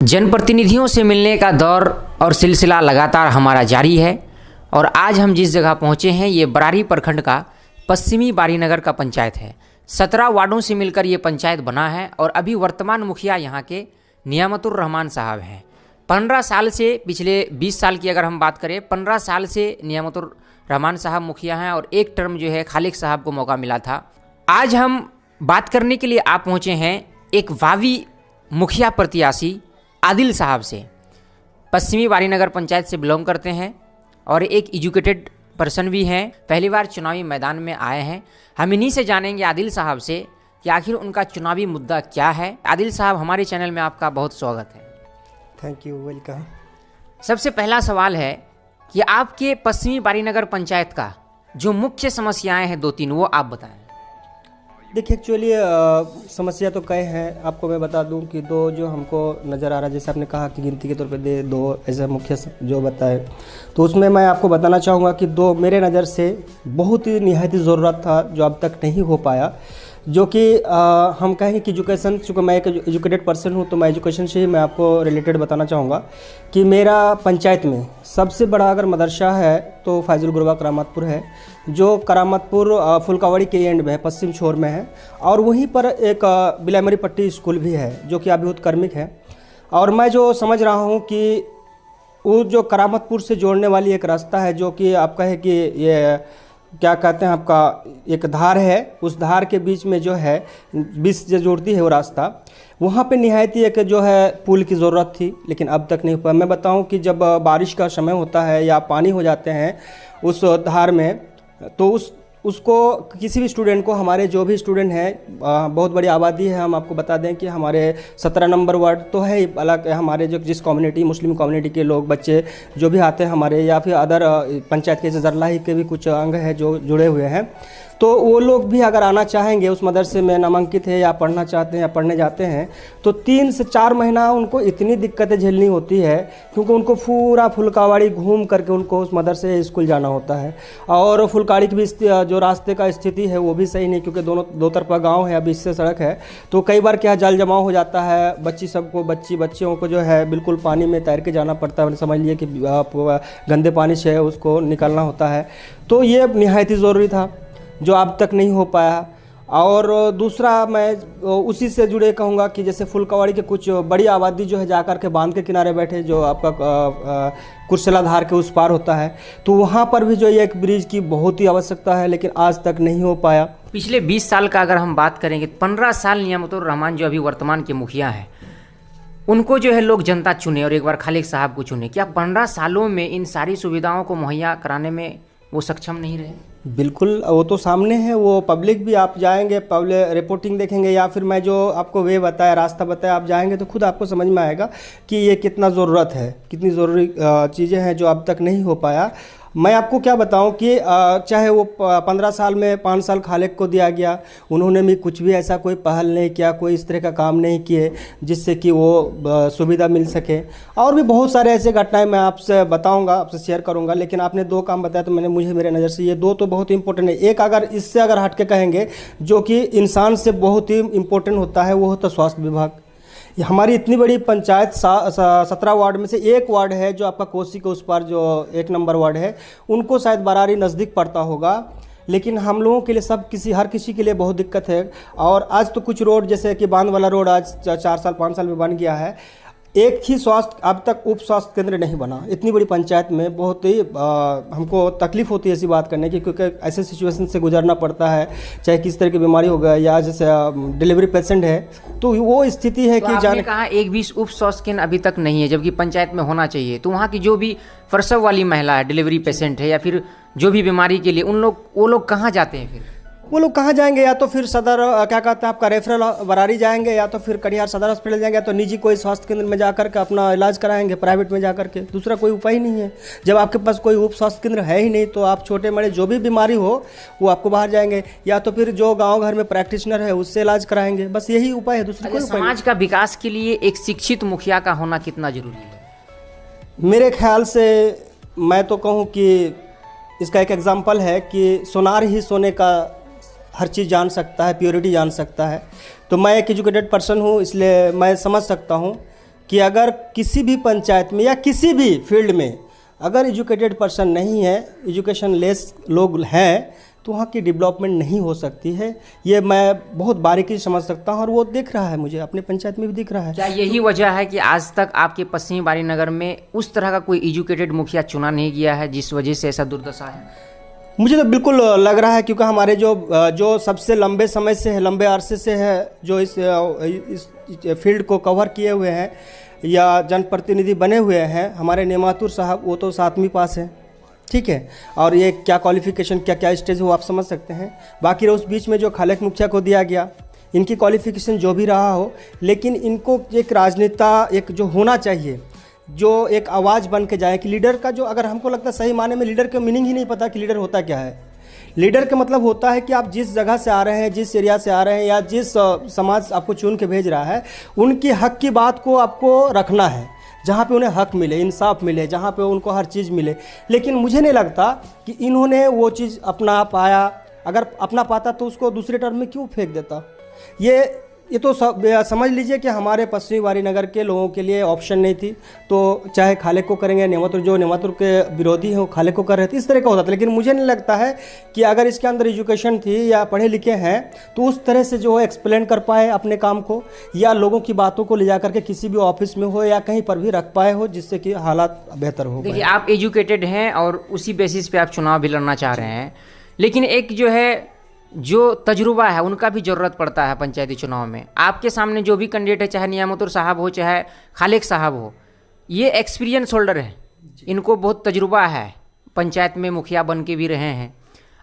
जनप्रतिनिधियों से मिलने का दौर और सिलसिला लगातार हमारा जारी है और आज हम जिस जगह पहुंचे हैं ये बरारी प्रखंड का पश्चिमी बारीनगर का पंचायत है। 17 वार्डों से मिलकर ये पंचायत बना है और अभी वर्तमान मुखिया यहाँ के नियामतुर रहमान साहब हैं। 15 साल से पिछले 20 साल की अगर हम बात करें, 15 साल से नियामतुर रहमान साहब मुखिया हैं और एक टर्म जो है खालिक साहब को मौका मिला था। आज हम बात करने के लिए आप पहुँचे हैं एक भावी मुखिया प्रत्याशी आदिल साहब से। पश्चिमी बारीनगर पंचायत से बिलोंग करते हैं और एक एजुकेटेड पर्सन भी हैं। पहली बार चुनावी मैदान में आए हैं। हम इन्हीं से जानेंगे आदिल साहब से कि आखिर उनका चुनावी मुद्दा क्या है। आदिल साहब, हमारे चैनल में आपका बहुत स्वागत है। Thank you, welcome. सबसे पहला सवाल है कि आपके पश्चिमी बारीनगर पंचायत का जो मुख्य समस्याएं हैं 2-3 वो आप बताएं। देखिए, एक्चुअली समस्या तो कई हैं। आपको मैं बता दूं कि 2 जो हमको नज़र आ रहा है, जैसे आपने कहा कि गिनती के तौर पे 2 ऐसे मुख्य जो बताए, तो उसमें मैं आपको बताना चाहूँगा कि 2 मेरे नज़र से बहुत ही निहायत ज़रूरत था जो अब तक नहीं हो पाया, जो कि हम कहें कि एजुकेशन, चूँकि मैं एक एजुकेटेड पर्सन हूँ तो मैं एजुकेशन से ही मैं आपको रिलेटेड बताना चाहूँगा कि मेरा पंचायत में सबसे बड़ा अगर मदरसा है तो फैजुल गुरबा करामतपुर है, जो करामतपुर फुलकावड़ी के एंड में है, पश्चिम छोर में है। और वहीं पर एक बिलामरी पट्टी स्कूल भी है जो कि अभी उत्क्रमिक है। और मैं जो समझ रहा हूँ कि वो जो करामतपुर से जोड़ने वाली एक रास्ता है, जो कि आप कहे कि ये क्या कहते हैं, आपका एक धार है, उस धार के बीच में जो है बीच जो जोड़ती है वो रास्ता, वहाँ पे निहायत ही एक जो है पुल की ज़रूरत थी, लेकिन अब तक नहीं हुआ। मैं बताऊं कि जब बारिश का समय होता है या पानी हो जाते हैं उस धार में, तो उसको किसी भी स्टूडेंट को, हमारे जो भी स्टूडेंट हैं, बहुत बड़ी आबादी है। हम आपको बता दें कि हमारे 17 नंबर वार्ड तो है अलग, हमारे जो जिस कम्युनिटी, मुस्लिम कम्युनिटी के लोग, बच्चे जो भी आते हैं हमारे, या फिर अदर पंचायत के जरलाही के भी कुछ अंग हैं जो जुड़े हुए हैं, तो वो लोग भी अगर आना चाहेंगे, उस मदरसे में नामांकित है या पढ़ना चाहते हैं या पढ़ने जाते हैं, तो 3 से 4 महीना उनको इतनी दिक्कतें झेलनी होती है, क्योंकि उनको पूरा फुलकावाड़ी घूम करके उनको उस मदरसे स्कूल जाना होता है। और फुलकाड़ी की भी जो रास्ते का स्थिति है वो भी सही नहीं, क्योंकि दो तरफा गाँव है, बीच से सड़क है, तो कई बार क्या जल जमाव हो जाता है। बच्चियों को जो है बिल्कुल पानी में तैर के जाना पड़ता है। समझ लिए कि गंदे पानी से उसको निकलना होता है। तो ये निहायत ही ज़रूरी था जो अब तक नहीं हो पाया। और दूसरा मैं उसी से जुड़े कहूँगा कि जैसे फुलकावाड़ी के कुछ बड़ी आबादी जो है जाकर के बांध के किनारे बैठे, जो आपका कुर्सेला धार के उस पार होता है, तो वहाँ पर भी जो एक ब्रिज की बहुत ही आवश्यकता है, लेकिन आज तक नहीं हो पाया। पिछले 20 साल का अगर हम बात करेंगे, 15 साल नियामतुर रहमान जो अभी वर्तमान के मुखिया हैं, उनको जो है लोग जनता चुने और एक बार खालिक साहब को चुने। क्या 15 सालों में इन सारी सुविधाओं को मुहैया कराने में वो सक्षम नहीं रहे? बिल्कुल, वो तो सामने है। वो पब्लिक भी, आप जाएंगे पब्लिक रिपोर्टिंग देखेंगे, या फिर मैं जो आपको वे बताया, रास्ता बताया, आप जाएंगे तो खुद आपको समझ में आएगा कि ये कितना ज़रूरत है, कितनी ज़रूरी चीज़ें हैं जो अब तक नहीं हो पाया। मैं आपको क्या बताऊं कि चाहे वो 15 साल में 5 साल खालिक को दिया गया, उन्होंने भी कुछ भी ऐसा कोई पहल नहीं किया, कोई इस तरह का काम नहीं किए जिससे कि वो सुविधा मिल सके। और भी बहुत सारे ऐसे घटनाएं मैं आपसे बताऊंगा, आपसे शेयर करूंगा, लेकिन आपने 2 काम बताया तो मुझे मेरे नज़र से ये 2 तो बहुत ही इंपॉर्टेंट है। एक अगर इससे अगर हट के कहेंगे, जो कि इंसान से बहुत ही इंपॉर्टेंट होता है, वो होता स्वास्थ्य विभाग। हमारी इतनी बड़ी पंचायत 17 वार्ड में से एक वार्ड है जो आपका कोसी के उस पार जो 1 नंबर वार्ड है, उनको शायद बरारी नज़दीक पड़ता होगा, लेकिन हम लोगों के लिए हर किसी के लिए बहुत दिक्कत है। और आज तो कुछ रोड, जैसे कि बांध वाला रोड आज 4 साल 5 साल में बन गया है। एक ही अब तक उप स्वास्थ्य केंद्र नहीं बना। इतनी बड़ी पंचायत में बहुत ही हमको तकलीफ होती है ऐसी बात करने की, क्योंकि ऐसे सिचुएशन से गुजरना पड़ता है, चाहे किस तरह की बीमारी हो गई या जैसे डिलीवरी पेशेंट है, तो वो स्थिति है। तो कि आपने कहा एक भी उप स्वास्थ्य केंद्र अभी तक नहीं है, जबकि पंचायत में होना चाहिए। तो वहाँ की जो भी प्रसव वाली महिला है, डिलीवरी पेशेंट है, या फिर जो भी बीमारी के लिए वो लोग कहाँ जाते हैं? फिर वो लोग कहाँ जाएंगे? या तो फिर सदर क्या कहते हैं आपका रेफरल बरारी जाएंगे, या तो फिर कटिहार सदर हॉस्पिटल जाएंगे, या तो निजी कोई स्वास्थ्य केंद्र में जाकर के अपना इलाज कराएंगे, प्राइवेट में जाकर के। दूसरा कोई उपाय ही नहीं है। जब आपके पास कोई उप स्वास्थ्य केंद्र है ही नहीं, तो आप छोटे बड़े जो भी बीमारी हो वो आपको बाहर जाएंगे, या तो फिर जो गाँव घर में प्रैक्टिशनर है उससे इलाज कराएंगे। बस यही उपाय है, दूसरी कोई उपाय। समाज का विकास के लिए एक शिक्षित मुखिया का होना कितना जरूरी है? मेरे ख्याल से मैं तो कहूँ कि इसका एक एग्जाम्पल है कि सोनार ही सोने का हर चीज़ जान सकता है, प्योरिटी जान सकता है। तो मैं एक एजुकेटेड पर्सन हूँ, इसलिए मैं समझ सकता हूँ कि अगर किसी भी पंचायत में या किसी भी फील्ड में अगर एजुकेटेड पर्सन नहीं है, एजुकेशन लेस लोग हैं, तो वहाँ की डेवलपमेंट नहीं हो सकती है। ये मैं बहुत बारीकी से समझ सकता हूँ और वो दिख रहा है, मुझे अपने पंचायत में भी दिख रहा है। क्या यही वजह है कि आज तक आपके पश्चिमी बारीनगर में उस तरह का कोई एजुकेटेड मुखिया चुना नहीं गया है, जिस वजह से ऐसा दुर्दशा है? मुझे तो बिल्कुल लग रहा है, क्योंकि हमारे जो सबसे लंबे समय से है, लंबे अरसे से है, जो इस फील्ड को कवर किए हुए हैं या जनप्रतिनिधि बने हुए हैं, हमारे नेमातुर साहब, वो तो 7वीं पास है, ठीक है। और ये क्या क्वालिफिकेशन, क्या क्या स्टेज हो, आप समझ सकते हैं। बाकी उस बीच में जो खालेक मुखिया को दिया गया, इनकी क्वालिफिकेशन जो भी रहा हो, लेकिन इनको एक राजनेता, एक जो होना चाहिए, जो एक आवाज़ बन के जाए कि लीडर का जो, अगर हमको लगता है सही माने में लीडर का मीनिंग ही नहीं पता कि लीडर होता क्या है। लीडर का मतलब होता है कि आप जिस जगह से आ रहे हैं, जिस एरिया से आ रहे हैं, या जिस समाज आपको चुन के भेज रहा है, उनकी हक की बात को आपको रखना है, जहाँ पे उन्हें हक मिले, इंसाफ मिले, जहाँ पे उनको हर चीज़ मिले। लेकिन मुझे नहीं लगता कि इन्होंने वो चीज़ अपना पाया। अगर अपना पाता तो उसको दूसरे टर्म में क्यों फेंक देता। ये तो समझ लीजिए कि हमारे पश्चिमी बारीनगर के लोगों के लिए ऑप्शन नहीं थी, तो चाहे खालेक को करेंगे, नेमातुर के विरोधी हैं वो खालेक को कर रहे थे, इस तरह का होता था। लेकिन मुझे नहीं लगता है कि अगर इसके अंदर एजुकेशन थी या पढ़े लिखे हैं, तो उस तरह से जो है एक्सप्लेन कर पाए अपने काम को, या लोगों की बातों को ले जा करके किसी भी ऑफिस में हो या कहीं पर भी रख पाए हो, जिससे कि हालात बेहतर हो। देखिए, आप एजुकेटेड हैं और उसी बेसिस पे आप चुनाव भी लड़ना चाह रहे हैं, लेकिन एक जो तजुर्बा है उनका भी ज़रूरत पड़ता है पंचायती चुनाव में। आपके सामने जो भी कैंडिडेट है, चाहे नेमातुर साहब हो चाहे खालेक साहब हो, ये एक्सपीरियंस होल्डर है, इनको बहुत तजुर्बा है, पंचायत में मुखिया बन के भी रहे हैं।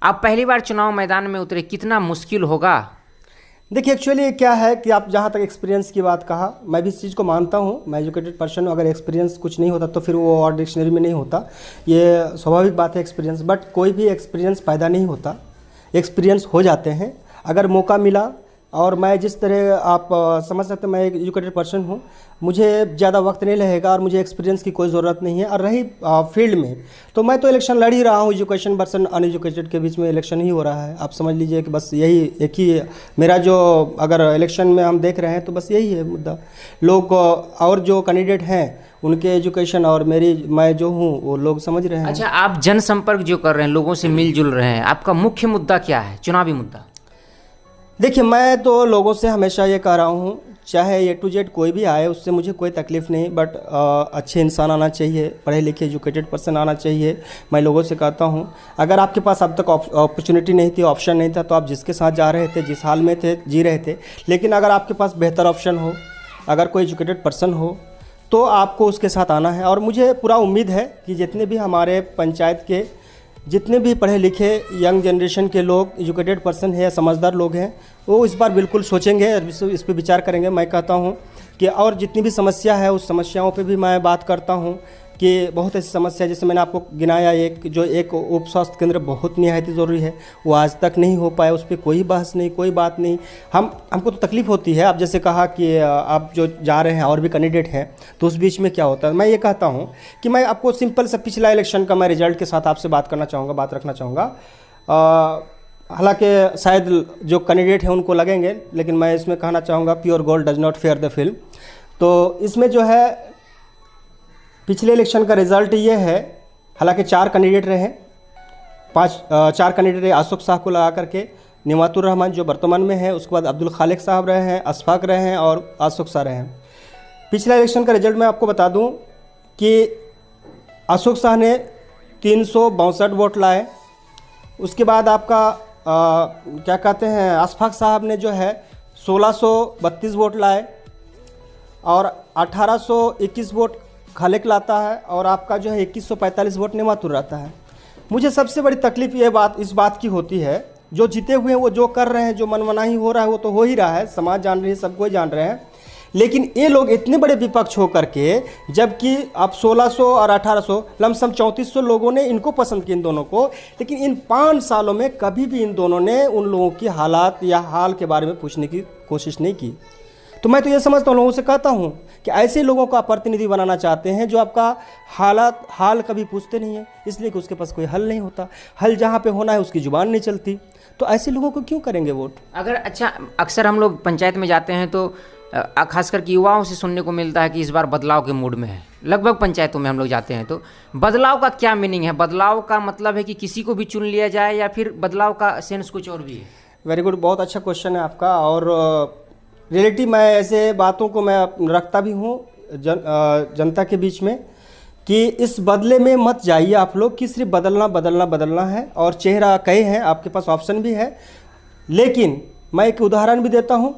आप पहली बार चुनाव मैदान में उतरे, कितना मुश्किल होगा? देखिए, एक्चुअली क्या है कि आप जहाँ तक एक्सपीरियंस की बात कहा, मैं भी इस चीज़ को मानता हूँ। मैं एजुकेटेड पर्सन, अगर एक्सपीरियंस कुछ नहीं होता तो फिर वो और डिक्शनरी में नहीं होता, ये स्वाभाविक बात है एक्सपीरियंस। बट कोई भी एक्सपीरियंस पैदा नहीं होता, एक्सपीरियंस हो जाते हैं अगर मौका मिला। और मैं जिस तरह आप समझ सकते हैं, मैं एक एजुकेटेड पर्सन हूँ, मुझे ज़्यादा वक्त नहीं लगेगा और मुझे एक्सपीरियंस की कोई ज़रूरत नहीं है। और रही फील्ड में, तो मैं तो इलेक्शन लड़ ही रहा हूँ, एजुकेशन वर्सेस अनएजुकेटेड के बीच में इलेक्शन ही हो रहा है। आप समझ लीजिए कि बस यही एक ही मेरा जो, अगर इलेक्शन में हम देख रहे हैं तो बस यही है मुद्दा। लोग और जो कैंडिडेट हैं उनके एजुकेशन और मैं जो हूँ वो लोग समझ रहे हैं। अच्छा, आप जनसंपर्क जो कर रहे हैं, लोगों से मिलजुल रहे हैं, आपका मुख्य मुद्दा क्या है, चुनावी मुद्दा? देखिए, मैं तो लोगों से हमेशा ये कह रहा हूँ, चाहे A to Z कोई भी आए, उससे मुझे कोई तकलीफ़ नहीं, बट अच्छे इंसान आना चाहिए, पढ़े लिखे एजुकेटेड पर्सन आना चाहिए। मैं लोगों से कहता हूँ, अगर आपके पास अब तक अपॉर्चुनिटी नहीं थी, ऑप्शन नहीं था, तो आप जिसके साथ जा रहे थे, जिस हाल में थे, जी रहे थे। लेकिन अगर आपके पास बेहतर ऑप्शन हो, अगर कोई एजुकेटेड पर्सन हो, तो आपको उसके साथ आना है। और मुझे पूरा उम्मीद है कि जितने भी हमारे पंचायत के जितने भी पढ़े लिखे यंग जनरेशन के लोग, एजुकेटेड पर्सन है या समझदार लोग हैं, वो इस बार बिल्कुल सोचेंगे और इस पर विचार करेंगे। मैं कहता हूँ कि और जितनी भी समस्या है, उस समस्याओं पे भी मैं बात करता हूँ कि बहुत ऐसी समस्या, जैसे मैंने आपको गिनाया, एक उप स्वास्थ्य केंद्र बहुत निहायत ज़रूरी है, वो आज तक नहीं हो पाया, उस पर कोई बहस नहीं, कोई बात नहीं। हमको तो तकलीफ़ होती है। आप जैसे कहा कि आप जो जा रहे हैं और भी कैंडिडेट हैं, तो उस बीच में क्या होता है, मैं ये कहता हूँ कि मैं आपको सिंपल सा पिछला इलेक्शन का मैं रिजल्ट के साथ आपसे बात रखना चाहूँगा। हालांकि शायद जो कैंडिडेट हैं उनको लगेंगे, लेकिन मैं इसमें कहना चाहूँगा, pure gold does not fair the film. तो इसमें जो है पिछले इलेक्शन का रिज़ल्ट ये है, हालांकि 4 कैंडिडेट रहे, 4 कैंडिडेट रहे, अशोक शाह को लगा करके, नेमातुर रहमान जो वर्तमान में है, उसके बाद अब्दुल खालेक साहब रहे हैं, अशफाक रहे हैं और अशोक शाह रहे हैं। पिछला इलेक्शन का रिजल्ट मैं आपको बता दूं कि अशोक शाह ने 362 वोट लाए। उसके बाद आपका क्या कहते हैं, अशफाक साहब ने जो है 1632 वोट लाए और 1821 वोट खालेक लाता है, और आपका जो है 2145 वोट नेमातुर रहता है। मुझे सबसे बड़ी तकलीफ़ इस बात की होती है, जो जीते हुए हैं वो जो कर रहे हैं, जो मनमनाही हो रहा है वो तो हो ही रहा है, समाज जान रही है, सब कोई जान रहे हैं। लेकिन ये लोग इतने बड़े विपक्ष हो करके, जबकि अब 1600 और 1800 लमसम 3400 लोगों ने इनको पसंद किया, इन दोनों को। लेकिन इन 5 सालों में कभी भी इन दोनों ने उन लोगों की हालात या हाल के बारे में पूछने की कोशिश नहीं की। तो मैं तो ये समझता हूँ, लोगों से कहता हूँ कि ऐसे लोगों का प्रतिनिधि बनाना चाहते हैं जो आपका हाल कभी पूछते नहीं है, इसलिए कि उसके पास कोई हल नहीं होता। हल जहाँ पे होना है उसकी जुबान नहीं चलती, तो ऐसे लोगों को क्यों करेंगे वोट? अगर अच्छा, अक्सर हम लोग पंचायत में जाते हैं तो खास करके युवाओं से सुनने को मिलता है कि इस बार बदलाव के मूड में है। लगभग पंचायतों में हम लोग जाते हैं तो बदलाव का क्या मीनिंग है? बदलाव का मतलब है कि किसी को भी चुन लिया जाए या फिर बदलाव का सेंस कुछ और भी है? वेरी गुड, बहुत अच्छा क्वेश्चन है आपका। और रियलिटी मैं ऐसे बातों को मैं रखता भी हूँ जनता के बीच में कि इस बदले में मत जाइए आप लोग कि सिर्फ बदलना बदलना बदलना है, और चेहरा कई हैं, आपके पास ऑप्शन भी है। लेकिन मैं एक उदाहरण भी देता हूँ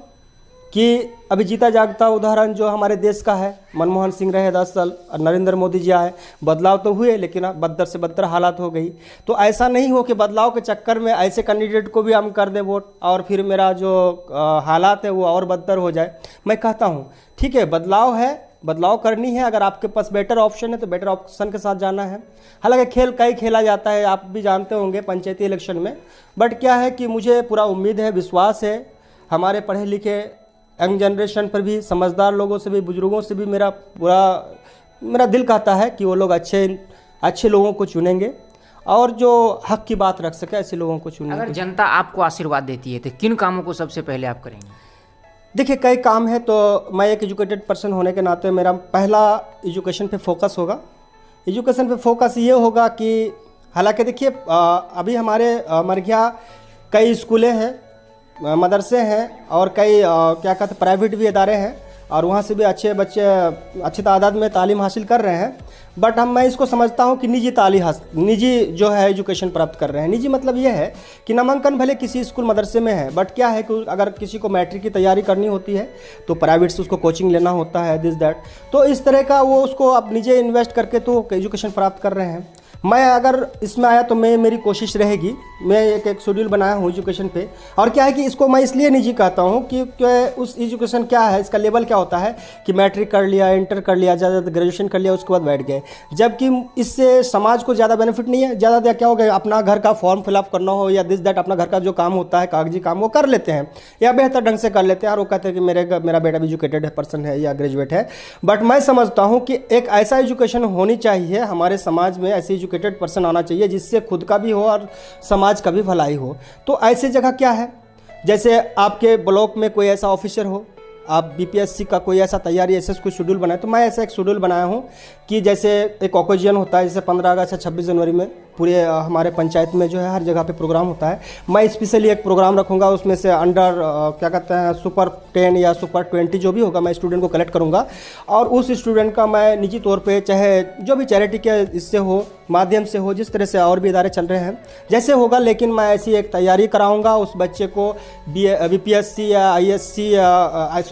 कि अभी जीता जागता उदाहरण जो हमारे देश का है, मनमोहन सिंह रहे 10 साल और नरेंद्र मोदी जी आए, बदलाव तो हुए लेकिन अब बदतर से बदतर हालात हो गई। तो ऐसा नहीं हो कि बदलाव के चक्कर में ऐसे कैंडिडेट को भी हम कर दें वोट और फिर मेरा जो हालात है वो और बदतर हो जाए। मैं कहता हूँ ठीक है, बदलाव है, बदलाव करनी है, अगर आपके पास बेटर ऑप्शन है तो बेटर ऑप्शन के साथ जाना है। हालांकि खेल कई खेला जाता है, आप भी जानते होंगे पंचायती इलेक्शन में, बट क्या है कि मुझे पूरा उम्मीद है, विश्वास है हमारे पढ़े लिखे यंग जनरेशन पर भी, समझदार लोगों से भी, बुजुर्गों से भी मेरा दिल कहता है कि वो लोग अच्छे लोगों को चुनेंगे और जो हक की बात रख सके ऐसे लोगों को चुनेंगे। अगर जनता आपको आशीर्वाद देती है तो किन कामों को सबसे पहले आप करेंगे? देखिए कई काम है, तो मैं एक एजुकेटेड पर्सन होने के नाते मेरा पहला एजुकेशन पे फोकस होगा। एजुकेशन पे फोकस ये होगा कि हालांकि देखिए अभी हमारे मरघिया कई स्कूलें हैं, मदरसे हैं और कई क्या कहते हैं प्राइवेट भी इदारे हैं और वहाँ से भी अच्छे बच्चे अच्छी तादाद में तालीम हासिल कर रहे हैं। बट मैं इसको समझता हूँ कि निजी जो है एजुकेशन प्राप्त कर रहे हैं। निजी मतलब ये है कि नामांकन भले किसी स्कूल मदरसे में है, बट क्या है कि अगर किसी को मैट्रिक की तैयारी करनी होती है तो प्राइवेट से उसको कोचिंग लेना होता है, दिस दैट, तो इस तरह का वो उसको अब निजे इन्वेस्ट करके तो एजुकेशन प्राप्त कर रहे हैं। मैं अगर इसमें आया तो मेरी कोशिश रहेगी, मैं एक शेड्यूल बनाया हूँ एजुकेशन पे। और क्या है कि इसको मैं इसलिए निजी कहता हूँ कि उस एजुकेशन क्या है, इसका लेवल क्या होता है कि मैट्रिक कर लिया, इंटर कर लिया, ज़्यादा ग्रेजुएशन कर लिया, उसके बाद बैठ गए, जबकि इससे समाज को ज़्यादा बेनिफिट नहीं है। ज़्यादा क्या हो गया, अपना घर का फॉर्म फिलअप करना हो या दिस दैट, अपना घर का जो काम होता है कागजी काम वो कर लेते हैं या बेहतर ढंग से कर लेते हैं और वो कहते हैं कि मेरा बेटा भी एजुकेटेड पर्सन है या ग्रेजुएट है। बट मैं समझता हूँ कि एक ऐसा एजुकेशन होनी चाहिए हमारे समाज में, ऐसी एजुकेटेड पर्सन आना चाहिए जिससे खुद का भी हो और समाज का भी भलाई हो। तो ऐसी जगह क्या है, जैसे आपके ब्लॉक में कोई ऐसा ऑफिसर हो, आप बीपीएससी का कोई ऐसा तैयारी ऐसे कोई शेड्यूल बनाए, तो मैं ऐसा एक शेड्यूल बनाया हूँ कि जैसे एक ओकेजन होता है, जैसे 15 अगस्त या 26 जनवरी में पूरे हमारे पंचायत में जो है हर जगह पे प्रोग्राम होता है। मैं स्पेशली एक प्रोग्राम रखूँगा, उसमें से अंडर क्या कहते हैं सुपर 10 या सुपर 20 जो भी होगा, मैं स्टूडेंट को कलेक्ट करूँगा और उस स्टूडेंट का मैं निजी तौर पे चाहे जो भी चैरिटी के इससे हो, माध्यम से हो, जिस तरह से और भी इदारे चल रहे हैं जैसे होगा, लेकिन मैं ऐसी एक तैयारी कराऊँगा उस बच्चे को। बीपीएससी या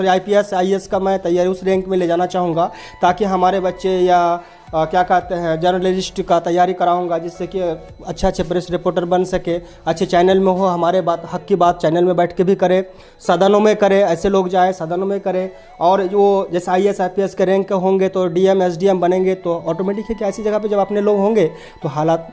IPS IAS का मैं तैयारी उस रैंक में ले जाना चाहूँगा ताकि हमारे बच्चे या क्या कहते हैं जर्नलिस्ट का तैयारी कराऊंगा, जिससे कि अच्छे प्रेस रिपोर्टर बन सके, अच्छे चैनल में हो, हमारे हक की बात चैनल में बैठ के भी करे, सदनों में करे, ऐसे लोग जाए सदनों में करे। और जो जैसे IAS IPS के रैंक होंगे तो DM SDM बनेंगे, तो ऑटोमेटिक है कि ऐसी जगह पे जब अपने लोग होंगे तो हालात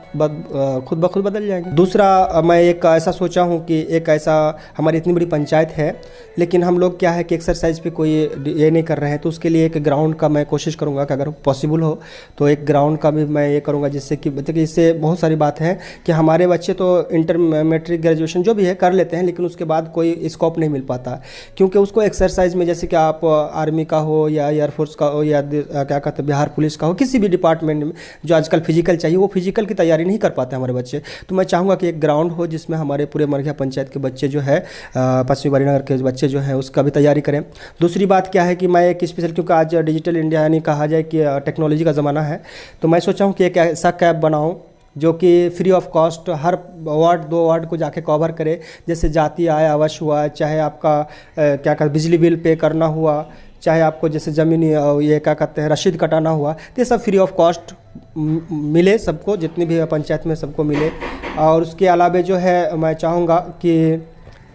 खुद ब खुद बदल जाएंगे। दूसरा मैं एक ऐसा सोचा हूँ कि एक ऐसा हमारी इतनी बड़ी पंचायत है लेकिन हम लोग क्या है कि एक्सरसाइज पे कोई ये नहीं कर रहे हैं, तो उसके लिए एक ग्राउंड का मैं कोशिश करूँगा कि अगर पॉसिबल हो तो एक ग्राउंड का भी मैं ये करूँगा, जिससे कि मतलब कि इससे बहुत सारी बात है कि हमारे बच्चे तो इंटर मैट्रिक ग्रेजुएशन जो भी है कर लेते हैं लेकिन उसके बाद कोई स्कोप नहीं मिल पाता, क्योंकि उसको एक्सरसाइज में जैसे कि आप आर्मी का हो या एयरफोर्स का हो या क्या कहते हैं बिहार पुलिस का हो, किसी भी डिपार्टमेंट में जो आजकल फिजिकल चाहिए वो फिजिकल की तैयारी नहीं कर पाते हमारे बच्चे। तो मैं चाहूँगा कि एक ग्राउंड हो जिसमें हमारे पूरे मरघिया पंचायत के बच्चे जो है पश्चिमी बारीनगर के बच्चे जो है उसका भी तैयारी करें। दूसरी बात क्या है कि मैं एक स्पेशल, क्योंकि आज डिजिटल इंडिया यानी कहा जाए कि टेक्नोलॉजी का ज़माना है, तो मैं सोचा हूँ कि एक ऐसा कैब बनाऊँ जो कि free of cost her ward 2 ward को जाके कवर करे, जैसे जाति आय आवास हुआ, चाहे आपका क्या कहते बिजली बिल पे करना हुआ, चाहे आपको जैसे ज़मीन ये क्या कहते हैं रसीद कटाना हुआ, तो ये सब फ्री ऑफ कॉस्ट मिले सबको, जितनी भी पंचायत में सबको मिले। और उसके अलावा जो है मैं चाहूँगा कि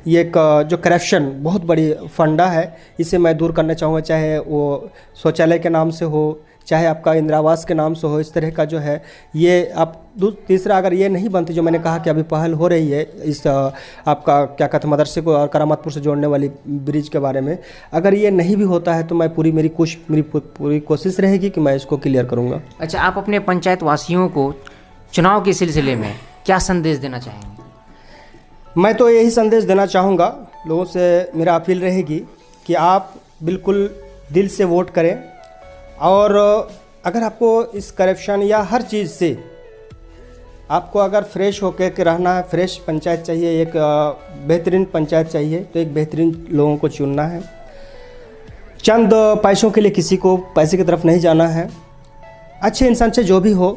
ये एक जो करप्शन बहुत बड़ी फंडा है इसे मैं दूर करना चाहूँगा, चाहे वो शौचालय के नाम से हो, चाहे आपका इंदिरावास के नाम से हो, इस तरह का जो है ये आप तीसरा अगर ये नहीं बनती जो मैंने कहा कि अभी पहल हो रही है इस आपका क्या कहते हैं मदरसे को और करामतपुर से जोड़ने वाली ब्रिज के बारे में, अगर ये नहीं भी होता है तो मैं मेरी पूरी कोशिश रहेगी कि मैं इसको क्लियर करूँगा। अच्छा, आप अपने पंचायत वासियों को चुनाव के सिलसिले में क्या संदेश देना चाहेंगे? मैं तो यही संदेश देना चाहूँगा, लोगों से मेरा अपील रहेगी कि आप बिल्कुल दिल से वोट करें। और अगर आपको इस करप्शन या हर चीज़ से आपको अगर फ्रेश होकर के रहना है, फ्रेश पंचायत चाहिए, एक बेहतरीन पंचायत चाहिए, तो एक बेहतरीन लोगों को चुनना है। चंद पैसों के लिए किसी को पैसे की तरफ नहीं जाना है। अच्छे इंसान से जो भी हो,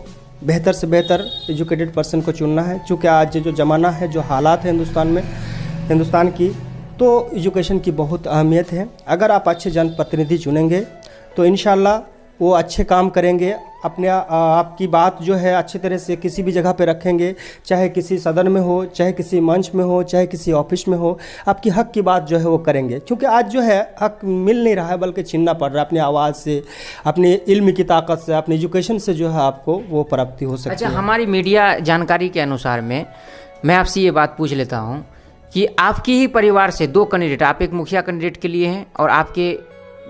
बेहतर से बेहतर एजुकेटेड पर्सन को चुनना है। चूँकि आज जो ज़माना है, जो हालात है हिंदुस्तान की, तो एजुकेशन की बहुत अहमियत है। अगर आप अच्छे जनप्रतिनिधि चुनेंगे तो इंशाल्लाह वो अच्छे काम करेंगे, अपने आपकी बात जो है अच्छी तरह से किसी भी जगह पे रखेंगे, चाहे किसी सदन में हो, चाहे किसी मंच में हो, चाहे किसी ऑफिस में हो, आपकी हक की बात जो है वो करेंगे। क्योंकि आज जो है हक मिल नहीं रहा है, बल्कि छीनना पड़ रहा है। अपनी आवाज़ से, अपनी इल्म की ताकत से, अपनी एजुकेशन से जो है आपको वो प्राप्ति हो सकती है। हमारी मीडिया जानकारी के अनुसार में मैं आपसे ये बात पूछ लेता हूँ कि आपके ही परिवार से 2 कैंडिडेट, आप एक मुखिया कैंडिडेट के लिए हैं और आपके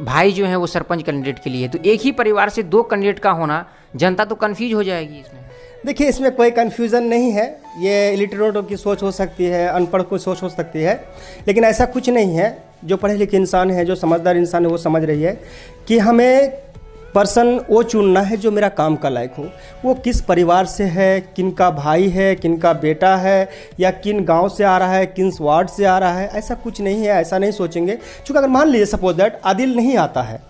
भाई जो हैं वो सरपंच कैंडिडेट के लिए, तो एक ही परिवार से 2 कैंडिडेट का होना, जनता तो कंफ्यूज हो जाएगी इसमें। देखिए, इसमें कोई कन्फ्यूज़न नहीं है। ये इलिटरेटों की सोच हो सकती है, अनपढ़ की सोच हो सकती है, लेकिन ऐसा कुछ नहीं है। जो पढ़े लिखे इंसान है, जो समझदार इंसान है, वो समझ रही है कि हमें पर्सन वो चुनना है जो मेरा काम का लायक हो। वो किस परिवार से है, किन का भाई है, किन का बेटा है, या किन गांव से आ रहा है, किन वार्ड से आ रहा है, ऐसा कुछ नहीं है। ऐसा नहीं सोचेंगे। क्योंकि अगर मान लीजिए सपोज दैट आदिल नहीं आता है,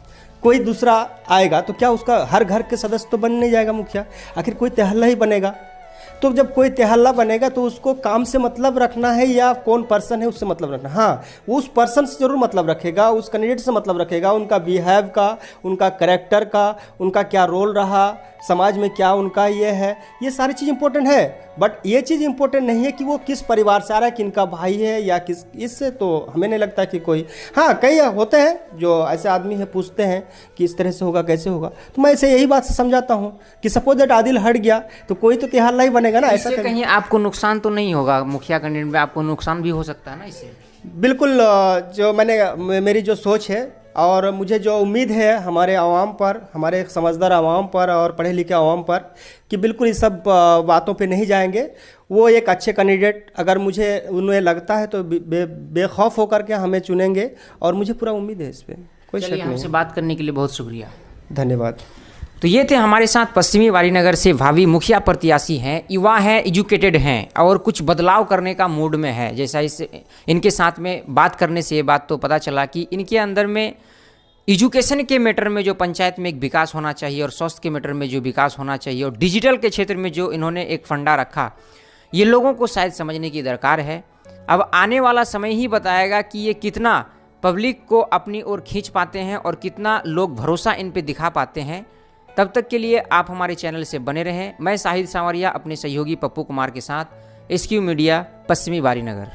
कोई दूसरा आएगा, तो क्या उसका हर घर के सदस्य तो बन नहीं जाएगा मुखिया? आखिर कोई तेहल्ला ही बनेगा। तो जब कोई तेहल्ला बनेगा तो उसको काम से मतलब रखना है या कौन पर्सन है उससे मतलब रखना। हाँ, वो उस पर्सन से जरूर मतलब रखेगा, उस कैंडिडेट से मतलब रखेगा, उनका बिहेव का, उनका कैरेक्टर का, उनका क्या रोल रहा समाज में, क्या उनका ये है, ये सारी चीज़ इंपॉर्टेंट है। बट ये चीज़ इंपॉर्टेंट नहीं है कि वो किस परिवार से आ रहा है, किनका भाई है या किस, इससे तो हमें नहीं लगता कि कोई। हाँ, कई होते हैं जो ऐसे आदमी है, पूछते हैं कि इस तरह से होगा, कैसे होगा, तो मैं इसे यही बात से समझाता हूँ कि सपोज दैट आदिल हट गया तो कोई तो तिहार ही बनेगा ना। ऐसा कहीं आपको नुकसान तो नहीं होगा? मुखिया कैंडिडेट में आपको नुकसान भी हो सकता है ना इससे? बिल्कुल। जो मेरी जो सोच है और मुझे जो उम्मीद है हमारे आवाम पर, हमारे समझदार आवाम पर और पढ़े लिखे आवाम पर, कि बिल्कुल इस सब बातों पे नहीं जाएंगे। वो एक अच्छे कैंडिडेट अगर मुझे उन्हें लगता है तो बेखौफ होकर के हमें चुनेंगे और मुझे पूरा उम्मीद है इस पर, कोई शक नहीं। हमसे बात करने के लिए बहुत शुक्रिया, धन्यवाद। तो ये थे हमारे साथ पश्चिमी वारीनगर से भावी मुखिया प्रत्याशी हैं, युवा हैं, एजुकेटेड हैं और कुछ बदलाव करने का मूड में है। जैसा इनके साथ में बात करने से ये बात तो पता चला कि इनके अंदर में एजुकेशन के मैटर में जो पंचायत में एक विकास होना चाहिए और स्वास्थ्य के मैटर में जो विकास होना चाहिए और डिजिटल के क्षेत्र में जो इन्होंने एक फंडा रखा, ये लोगों को शायद समझने की दरकार है। अब आने वाला समय ही बताएगा कि ये कितना पब्लिक को अपनी ओर खींच पाते हैं और कितना लोग भरोसा इन पे दिखा पाते हैं। तब तक के लिए आप हमारे चैनल से बने रहें। मैं साहिद सांवरिया अपने सहयोगी पप्पू कुमार के साथ, SQ मीडिया, पश्चिमी वारीनगर।